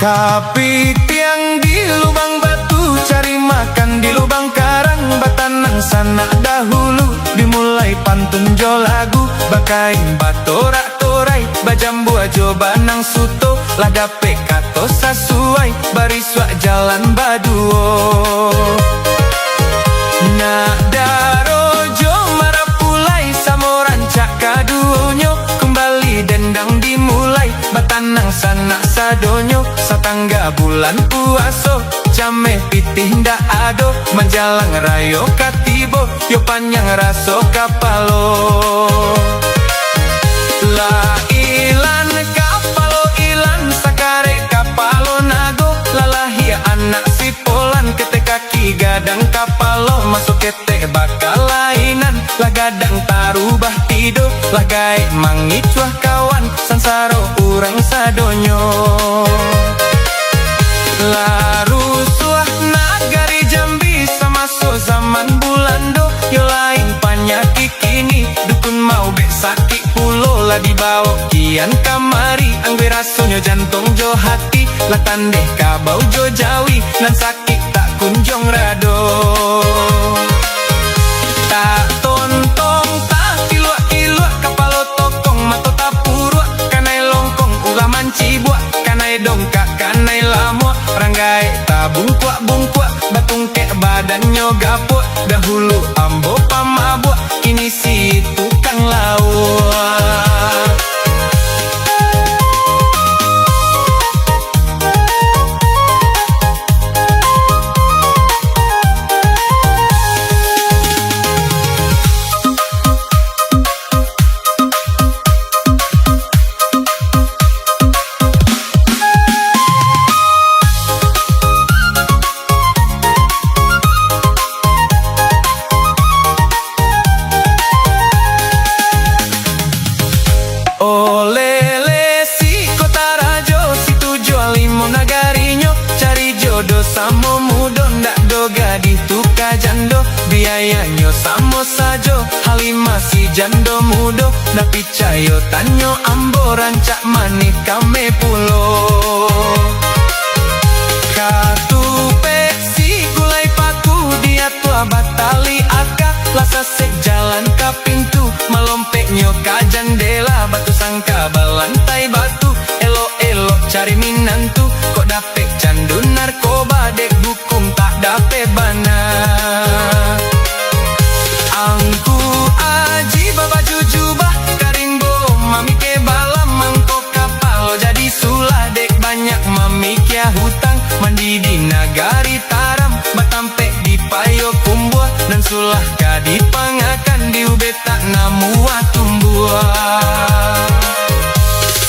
Kapitiang di lubang batu, cari makan di lubang karang. Batanang sana dahulu, dimulai pantun jo lagu. Bakain batorak torai, bajambu ajo banang suto. Ladape kato sasuai, bariswa jalan baduo. Nadarojo marapulai, samoran cakaduonyo. Kembali dendang dimulai, batanang sana sadonyo. Satangga bulan puaso, jame pitih ndak ado. Manjalang rayo katibo, yo panjang raso kapalo. La ilan kapalo ilan, sakare kapalo nago. Lalahia anak si polan, kete kaki gadang kapalo. Masuk kete bakal lainan, lah gadang tarubah tido. Lah gae mangicuah kawan, sansaro urang sadonyo. Larusuah nagari Jambi, sama so zaman bulando. Yo lain panyaki kini, dukun mau bek sakit pulo. Lah dibawa kian kamari, anggue rasonyo jantung jo hati. Lah tandeh kabau jo jawi, nan sakit tak kunjung rado. Tak tontong tak kilua-kilua, kapalo tokong mato tapurua. Kanai longkong ulah manci buak, kanai dongkak kanai lamua. Ranggai tabung kuak batung kek badannya gapuk. Dahulu ambo pamabuk, kini si tukang lawak. Olele si kota rajo, si tujuh limo nagarinyo. Cari jodoh samo mudo, ndak do gadih tuka jando. Biayanyo samo sajo, halima si jando mudo. Ndak picayo tanyo ambo, rancak manik kame pulo. Katupe si gulai paku, dia tua batali aka. Lasa sek jalan ke pintu, melompeknya ke jendela. Batu sangka balantai batu, elo-elo cari minantu. Kok dapet candu narkoba, dek hukum tak dapet bana. Angku aji baba jujubah, karimbo mami ke balam. Mangko kapal jadi sulah, dek banyak mami kia hutang. Mandi di nagari taram, batampe di payo kumbuah. Dan sulah kadi pangakan, di ube tak namua tumbuah.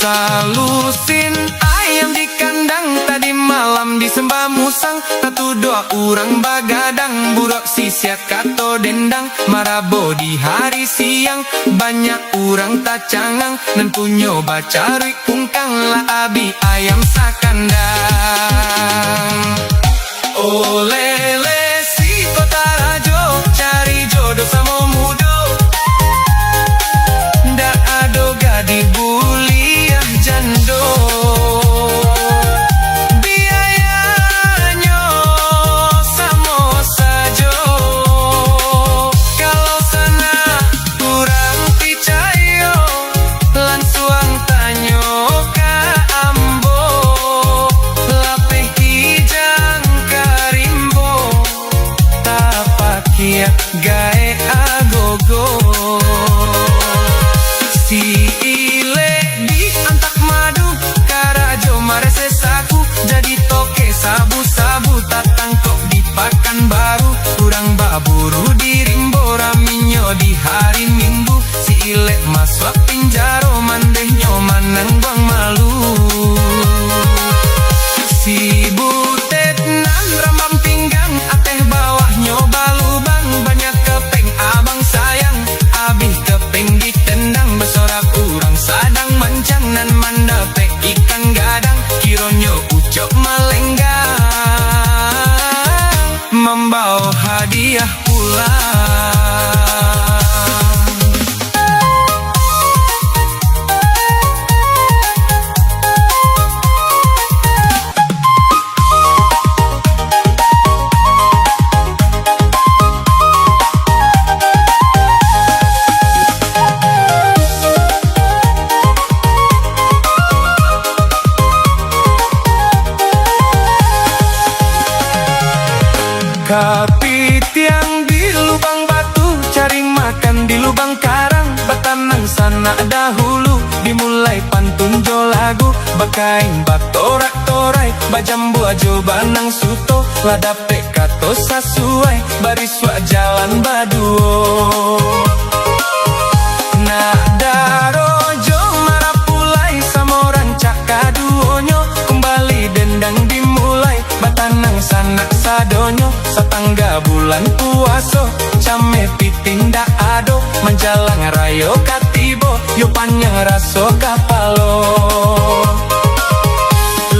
Salusin ayam di kandang, tadi malam disembah musang. Tatu doa urang bagadang, buruk sisiat kato dendang. Marabo di hari siang, banyak urang tak cangang. Dan punyo bacari kungkang, lah abi ayam sakandang. Olele si kota rajo, cari jodoh samo mudo. Ndak ado gadih buliah jando. Biayanyo samo sajo, kalau sana kurang picayo. Lansuang tanyo ka ambo, lapeh kijang karimbo. Tapakia gae agogo. Si ile di antak madu, karajo marese saku. Jadi toke sabu-sabu, tak tangkok di pakan baru. Kurang baburu di rimbo, raminyo di hari minggu. Si ile masuk pinjaro, mandehnya manang bang malu. Si butet nan rambam pinggang, ateh bawahnya balubang. Banyak kepeng abang sayang, abih kepeng ditendang. Bersorak urang sadang mancang, nan mandape ikan gadang. Kironyo ucok malenggang, membawa hadiah pulang. Kapitiang di lubang batu, cari makan di lubang karang. Batanang sana dahulu, dimulai pantun jo lagu. Bakain batorak torai, bajambu ajo banang suto. Ladape kato sasuai, bariswa jalan baduo. Nadarojo marapulai, samoran cakaduonyo. Kembali dendang dimulai, batanang sanak sadonyo. Satangga bulan puaso, came piting da ado. Menjalang rayo katibo, yo panjang raso kapalo.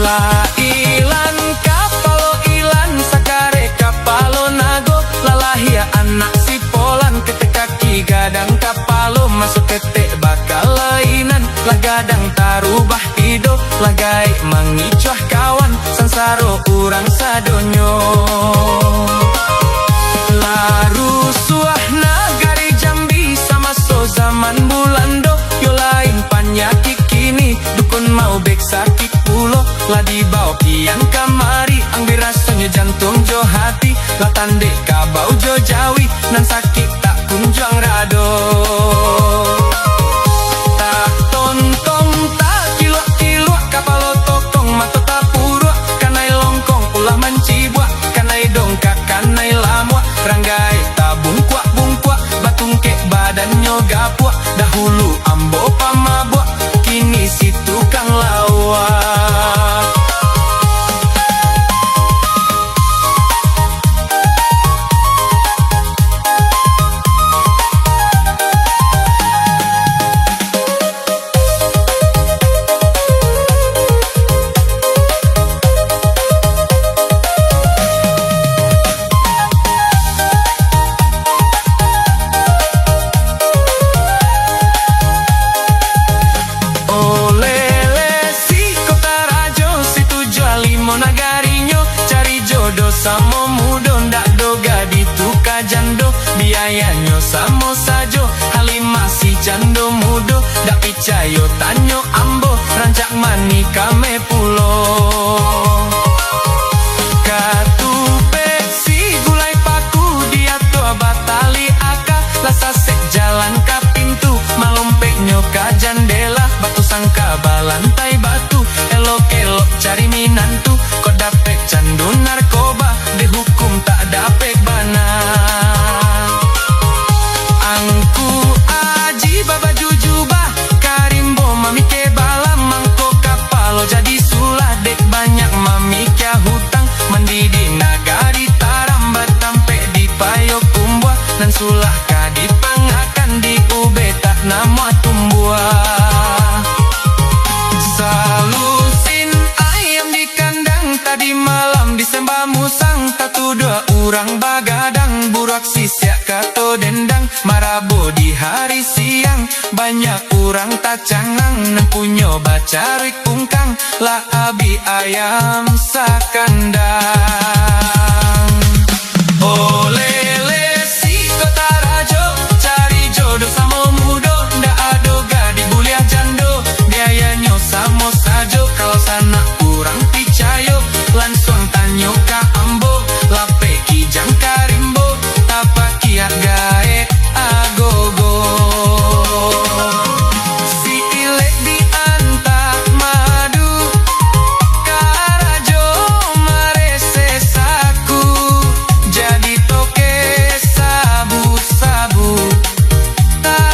La ilan kapalo ilan, sakare kapalo nago. Lalahia anak si polan, kete kaki gadang kapalo. Masuk kete bakal lainan, lah gadang tarubah hidup. Lagai mangicuah kawan, sansaro urang sadonyo. Laru suah nagari Jambi, sama so zaman bulando. Yo lain panyaki kini, dukun mau bek sakit pulo. Lah dibawa kian kamari, anggur rasanya jantung jo hati. Lah tande kabau jo jawi, nan sakit tak kunjang rado. Tak tontong tak kilua-kilua, kapalo tokong mato tapurua. Kanai longkong ulah mancibua, kanai dongkak kanai lamua. Ranggai tabung kuak-bungkuak, batungke badannya gapua. Dahulu ambo pamabua, kini si tukang lawak. Samo mudo ndak doga dituka jando. Biayanya samo sajo, halima si jando mudo. Dak picayo tanyo ambo, rancak mani kame pulo. Katupe si gulai paku, dia tua batali aka. Lasasek jalan ka pintu, malompeknya ka jandela. Batu sangka balantai batu, elok-elok cari minantu. Kok dapet candu narkoba, dihukum tak dapet bana. Angku aji baba jujubah, karimbo mami ke bala. Mangko kapalo jadi sulah, dek banyak mami kya hutang. Mendidi nagari taram, batampe di payo kumbua. Dan sulah ka dipangakan di ube tak nama tumbuah. Salusin ayam di kandang, tadi malam disembah musang. Tatu dua orang bagadang, burak sisiak kato dendang. Marabo di hari siang, banyak orang tak cangang. Nempunyo bacarik kungkang, lah abi ayam sakandang. Olele si kota rajo, cari jodoh samo mudo. Ndak ado gadi buliah jando, biayanya samo sajo. Kalau sana kurang picayo, langsung tanyo ka ambo. Lape kijang karimbo, tapaki gae agogo. Si ilek di antak madu, karajo marese saku. Jadi toke sabu-sabu, tak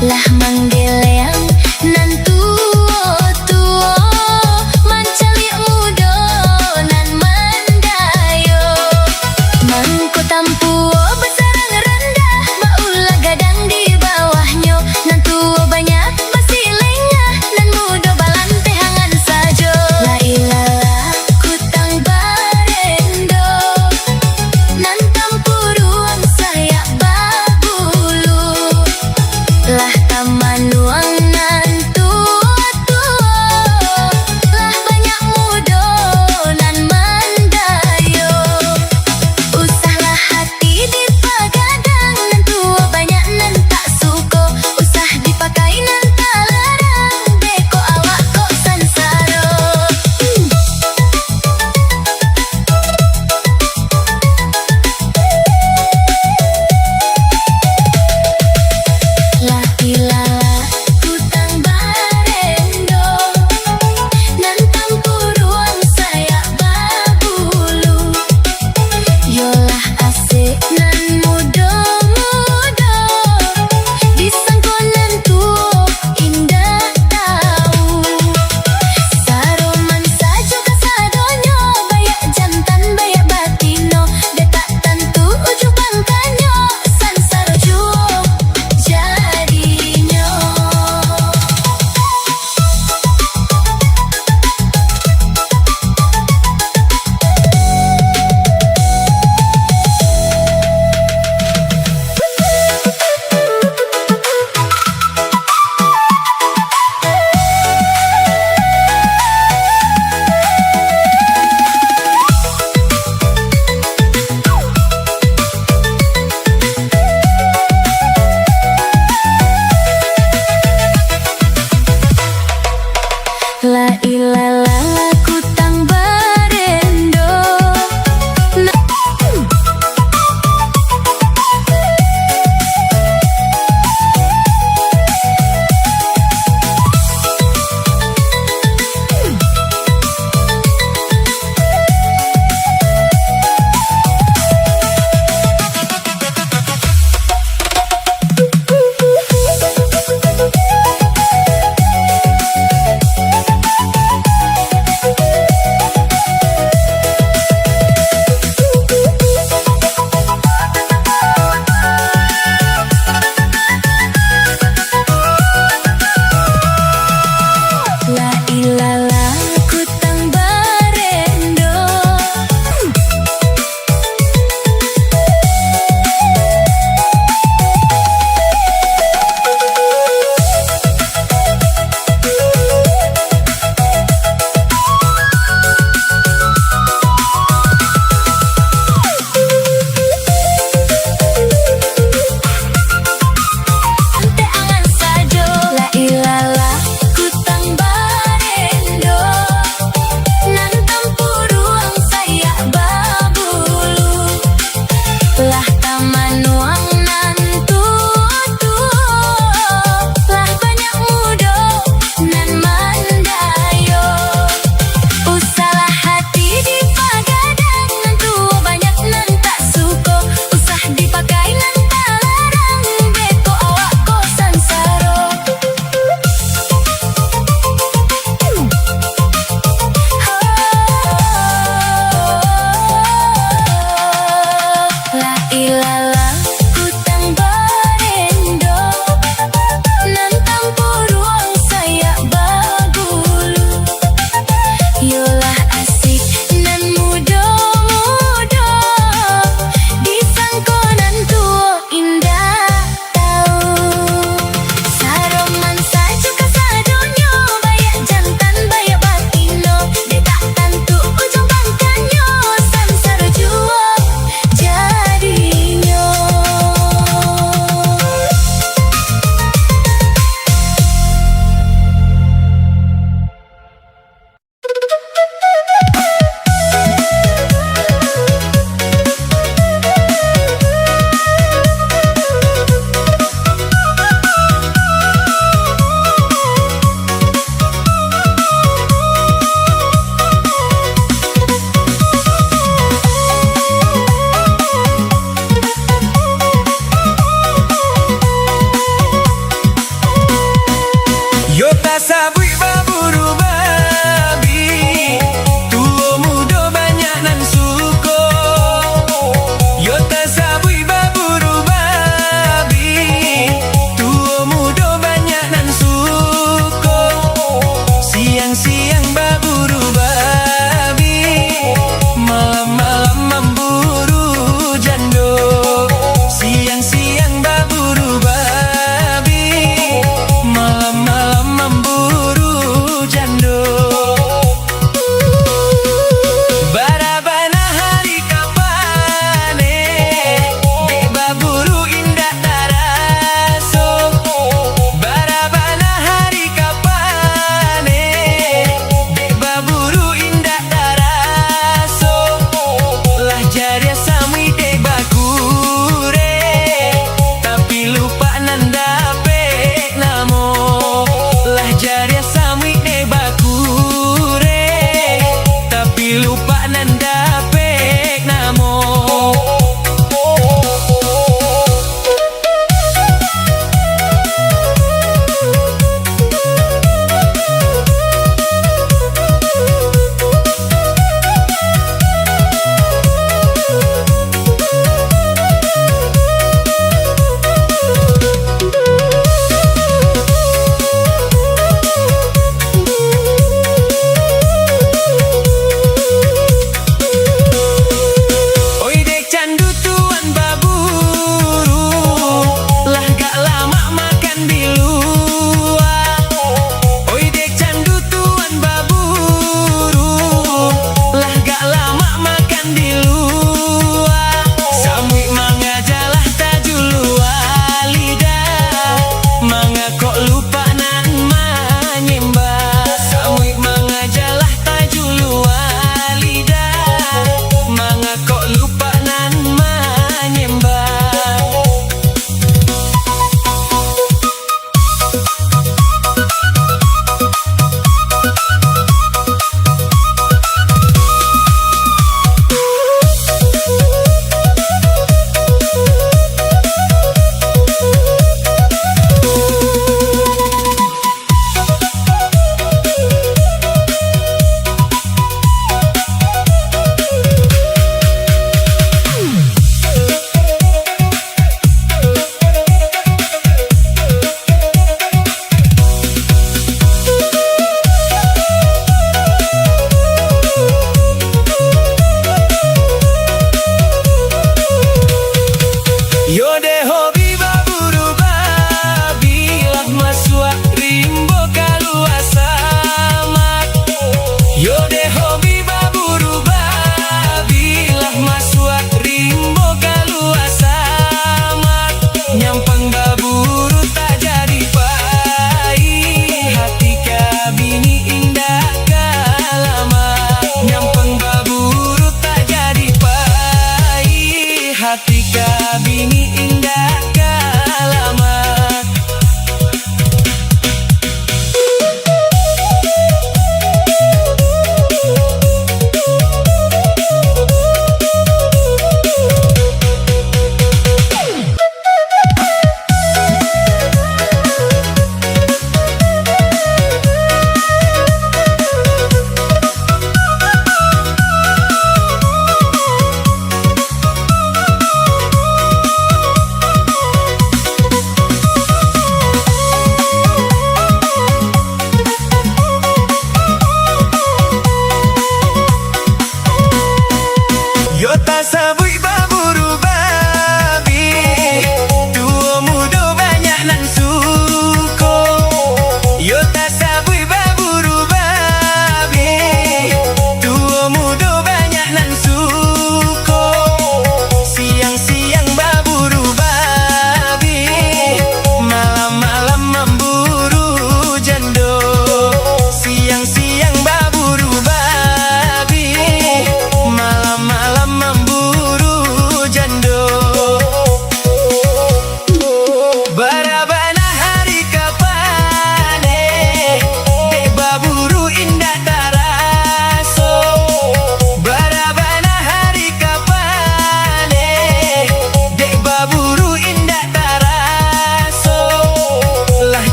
Lah manggeleang nan tuo mancalik mudo nan mandayo mangko tampuo besarang rendah maulah gadang di bawahnya nan tuo banyak basilengah nan mudo balante hangan sajo la ilalah kutang barendo nan tampuruang saya babulu lah taman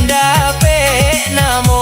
dape namo.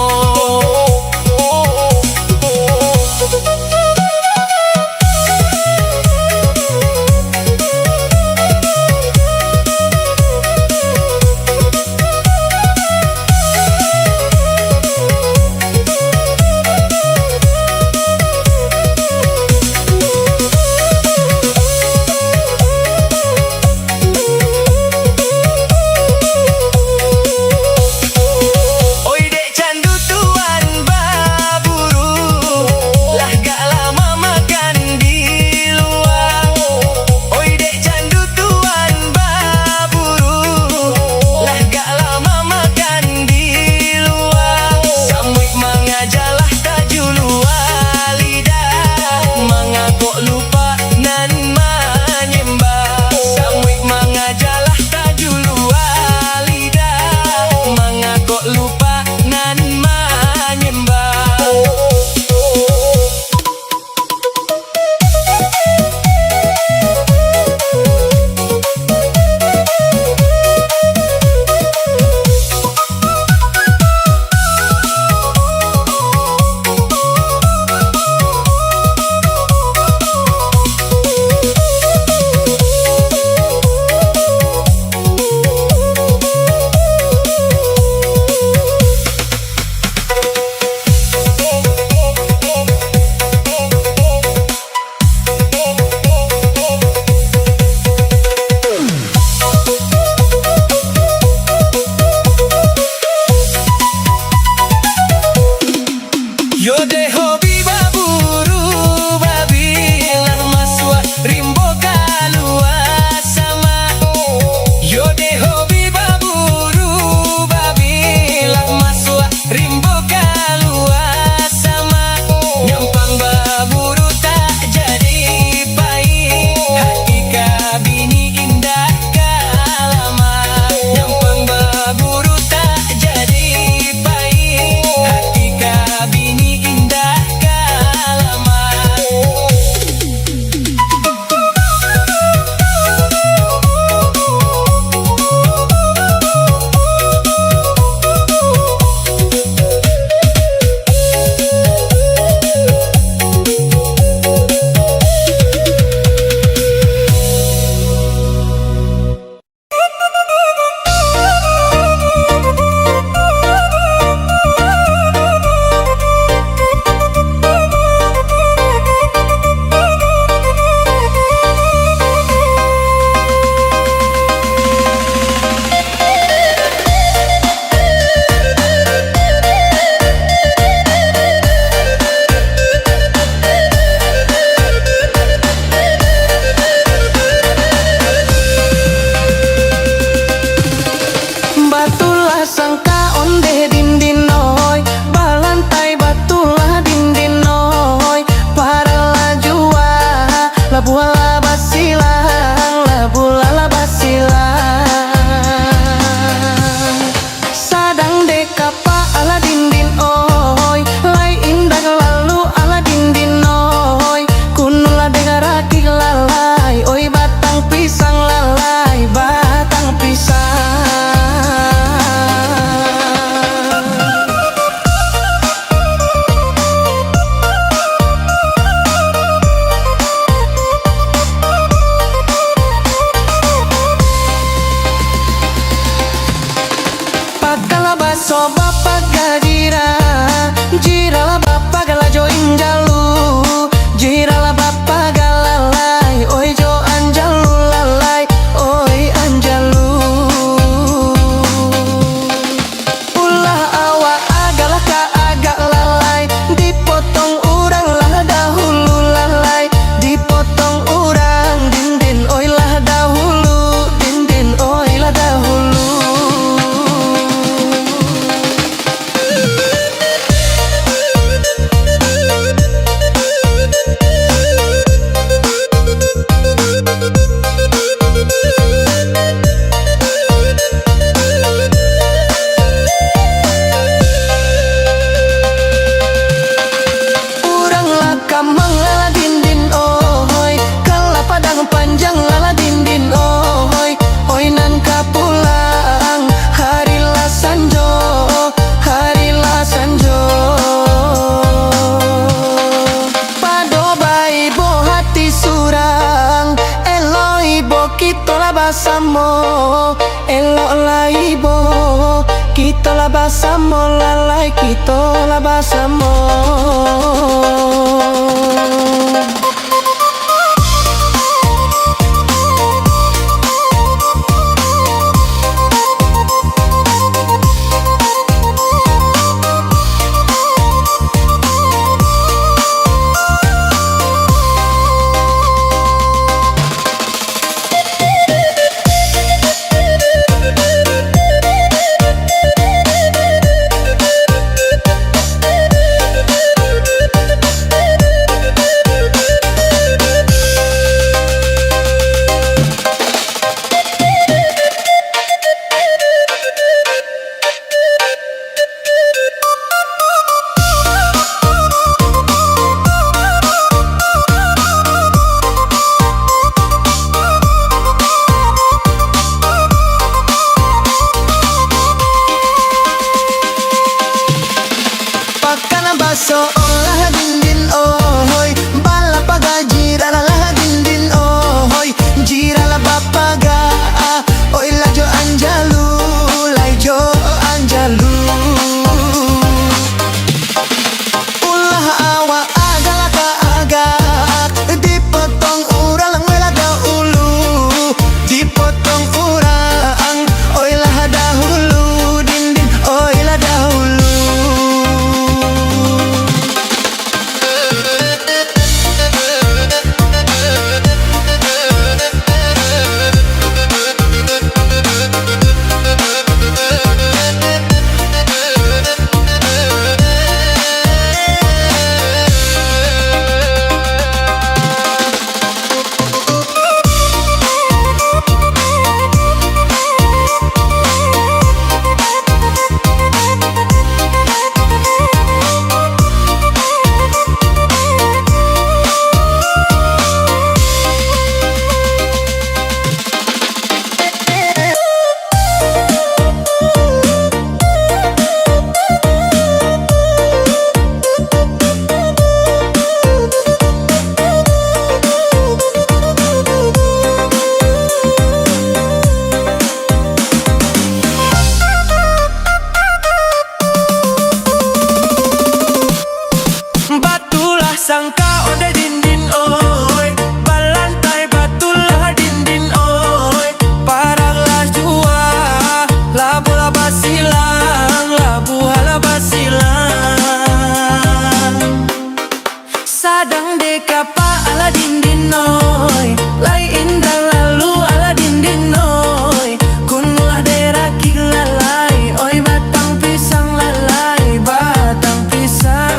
Yo de hobi baburu babilang maswa rimbo kalua sama. Yo de hobi baburu babilang maswa rimbo kalua sama. Nyampang baburu tak jadi pahit, hati kabini indah kalama. Nyampang baburu tak jadi pahit, hati kabini indah kalama. Batulah sangka onde dindin noy, balantai batulah dindin noy. Para lajua labuala basilang, labula basilang. Sadang dekapa ala dindin oy, lai indah lalu ala dindin noy. Kunula dengaraki lalai, oi batang pisang lalai, batang pisang. Pakala baso bapa gajira, jira la bapa galajo injalu, jira la bapa galalai, oi jo anjalu lalai, oi anjalu. Ulah awa agalah ka agak lalai, dipotong urang lah dahulu lalai, dipotong urang dindin, oi lah dahulu, dindin, oi lah dahulu. basamo lalai kita la basamo. Baso olah dindin ohoy bala paga jira la dindin ohoy jira la bapaga oi la jo anjalu lai jo anjalu ulah awa agala ka agak dipotong urang wela dahulu dipotong urang oi lah dahulu dindin oi lah dahulu. Sangka onde dindin oi balantai batulah dindin oi paraglah jua labu la basilang labu hala basilang sadang dekapa ala dindin oi lai indah lalu ala dindin oi kunlah deraki lalai oi batang pisang lalai batang pisang.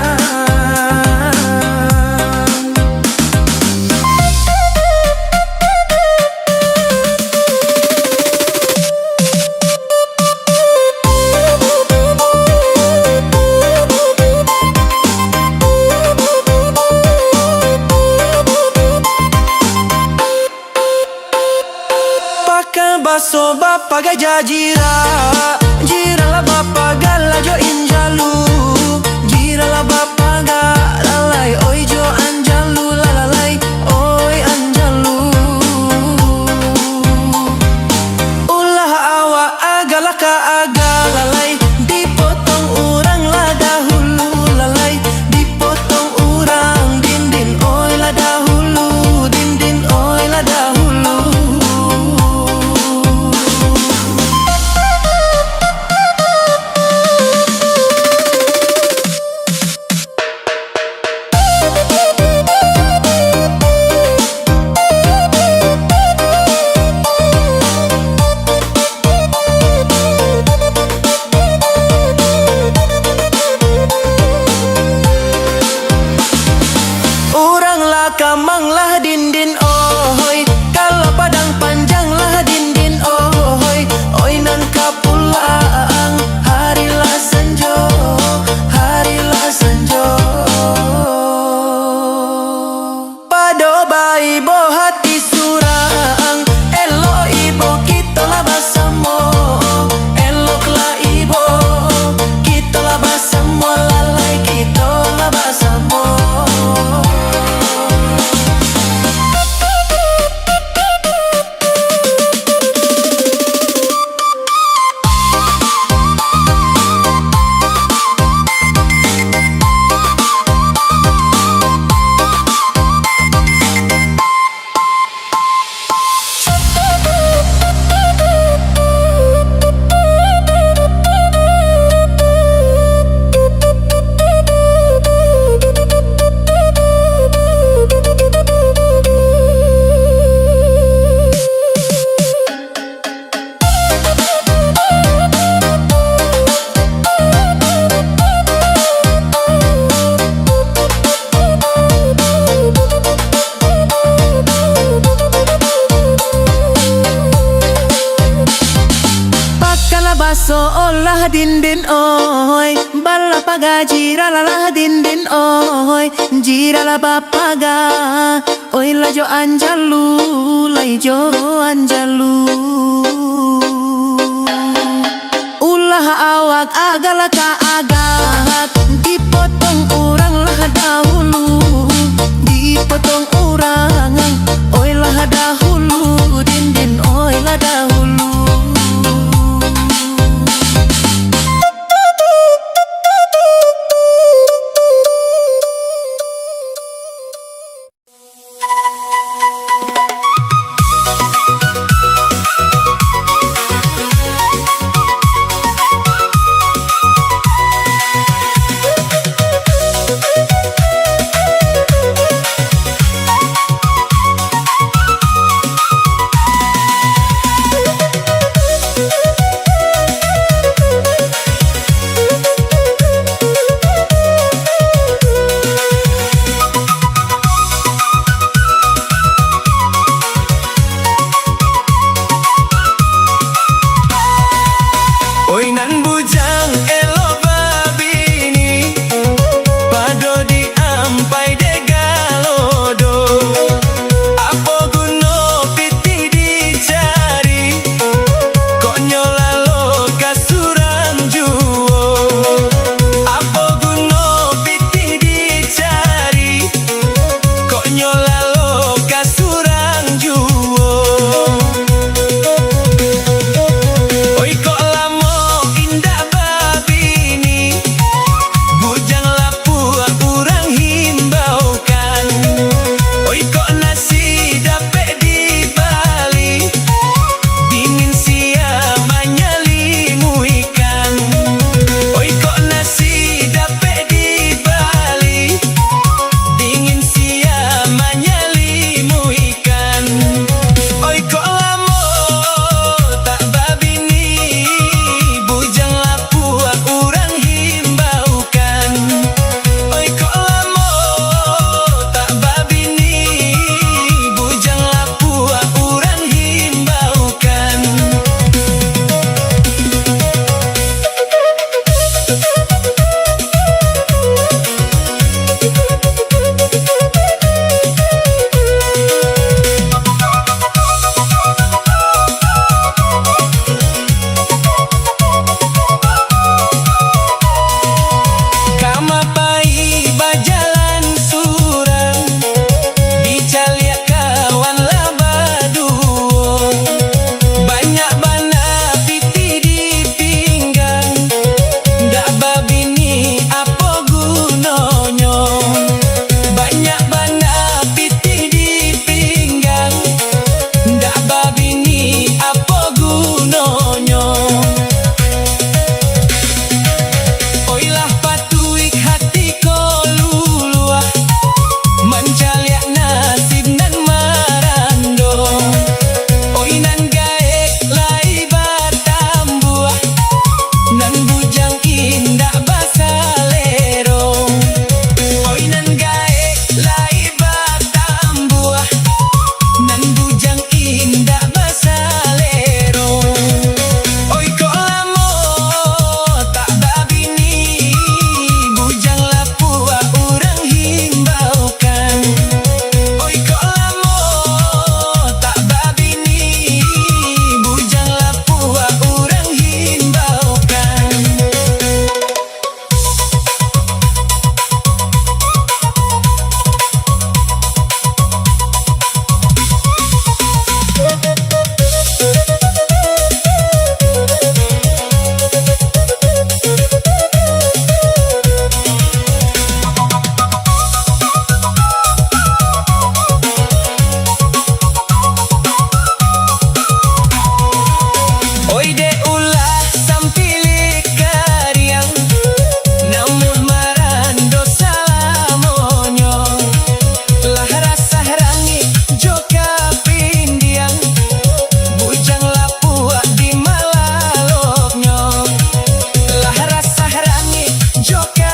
Baso bapa gajah jira jira la bapa gala jo injalu jira la bapa galalai oi jo anjalu lalai oi anjalu ulah awa agala ka agalalai dipotong urang la dahulu lalai dipotong urang dindin oi la dahulu dindin oi la dahulu. lah din din oi, balla paga gira lah din din oi, gira la bapaga, oi la jo anjalu, lai jo anjalu. Ulah awak agak ka agak, dipotong orang lah dahulu, dipotong orang, oi lah dahulu, din din oi lah dahulu. Oi nan bujang elo babini, pado di ampai de galodo. Apa guno piti dicari, kok nyolalo kasuram juo. Apa guno piti dicari, kok nyolalo kasuram juo. Oi kok lamo indah babini, bujang lapua urang himbaukan. Oi kok nasi dapet di Bali, dingin siamanya limu ikan. Oi kok nasi dapet di Bali, dingin siamanya limu ikan. Oi kok lamo tak babini, bujang lapua urang himbaukan. Oi kok lamo tak babini, bujang lapua urang himbaukan. Kama pai bajalan surang, dicaliak kawan labaduo. Banyak bana piti di pinggang, dak babini apa gunonyo. Banyak bana piti di pinggang, dak babini apa gunonyo. Oilah patuik hati ko luluah, mencaliak nasib nan marando. Oi nan gaek lai batambuah, nan bujang indah basalero. Oi nan gaek lai batambuah, nan bujang indah basalero. Oi kok lamo tak babini, bujang lapua urang himbaukan. Oi kok lamo tak babini, bujang lapua urang himbaukan. Oi de ulah sampilik kariang, namun marando salamonyo. Lah rasa rangi joka pindiang, bujang lapua di malaloknyo. Lah rasa rangi joka